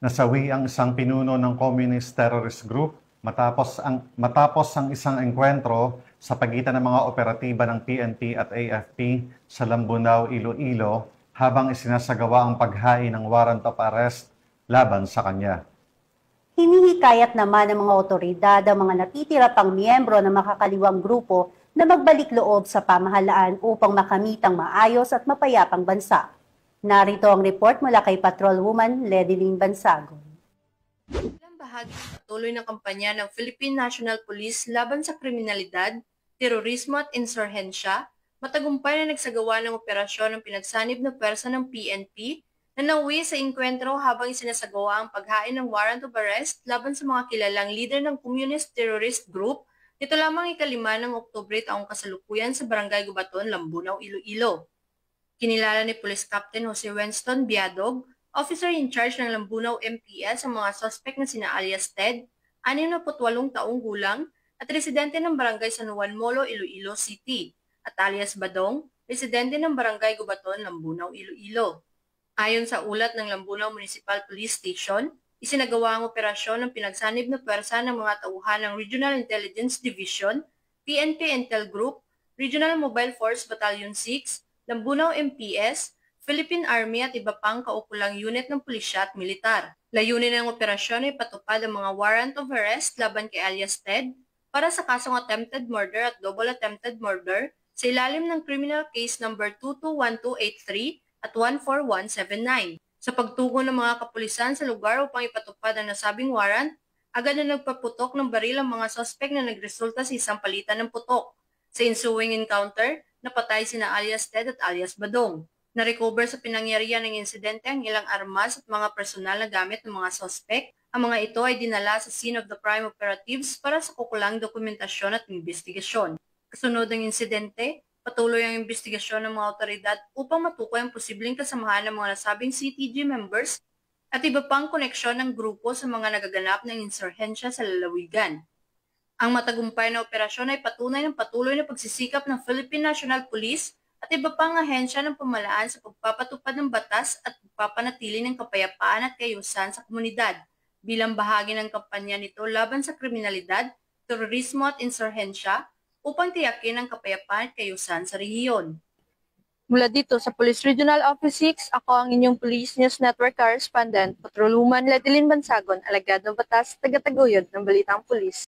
Nasawi ang isang pinuno ng communist terrorist group matapos ang isang engkwentro sa pagitan ng mga operatiba ng PNP at AFP sa Lambunao, Iloilo habang isinasagawa ang paghain ng warrant of arrest laban sa kanya. Hinihikayat naman ng mga otoridad ang mga natitira pang miyembro ng makakaliwang grupo na magbalik loob sa pamahalaan upang makamit ang maayos at mapayapang bansa. Narito ang report mula kay Patrolwoman Ledilyn Bansagon. Ilang bahagi ng patuloy na kampanya ng Philippine National Police laban sa kriminalidad, terorismo at insurhensya, matagumpay na nagsagawa ng operasyon ng pinagsanib na pwersa ng PNP na nauwi sa inkwentro habang isinasagawa ang paghain ng warrant of arrest laban sa mga kilalang leader ng communist terrorist group nito lamang ika-5 ng Oktubre taong kasalukuyan sa Barangay Gubaton, Lambunao, Iloilo. Kinilala ni Police Captain Jose Winston Biadog, officer in charge ng Lambunao MPS, ang mga suspect na sina alias Ted, 68 taong gulang, at residente ng Barangay San Juan Molo, Iloilo City, at alias Badong, residente ng Barangay Gubaton, Lambunao, Iloilo. Ayon sa ulat ng Lambunao Municipal Police Station, isinagawa ang operasyon ng pinagsanib na pwersa ng mga tauhan ng Regional Intelligence Division, PNP Intel Group, Regional Mobile Force Battalion 6, Lambunao MPS, Philippine Army at iba pang kaukulang unit ng pulisya at militar. Layunin ng operasyon ay patupad ang mga warrant of arrest laban kay alias Ted para sa kasong attempted murder at double attempted murder sa ilalim ng criminal case number 221283 at 14179. Sa pagtugon ng mga kapulisan sa lugar upang ipatupad ang nasabing warrant, agad na nagpaputok ng baril ang mga suspect na nagresulta sa isang palitan ng putok. Sa ensuing encounter, napatay sina alias Ted at alias Badong. Na-recover sa pinangyarihan ng insidente ang ilang armas at mga personal na gamit ng mga suspect. Ang mga ito ay dinala sa scene of the crime operatives para sa kukulang dokumentasyon at investigasyon. Kasunod ng insidente, patuloy ang investigasyon ng mga otoridad upang matukoy ang posibleng kasamahan ng mga nasabing CTG members at iba pang koneksyon ng grupo sa mga nagaganap ng insurhensya sa lalawigan. Ang matagumpay na operasyon ay patunay ng patuloy na pagsisikap ng Philippine National Police at iba pang ahensya ng pamahalaan sa pagpapatupad ng batas at pagpapanatili ng kapayapaan at kaayusan sa komunidad bilang bahagi ng kampanya nito laban sa kriminalidad, terorismo at insurhensya upang tiyakin ang kapayapaan at kaayusan sa rehiyon. Mula dito sa Police Regional Office 6, ako ang inyong Police News Network Correspondent, Patrolwoman Ledilyn Bansagon, alagad ng batas, taga-taguyod ng Balitang Pulis.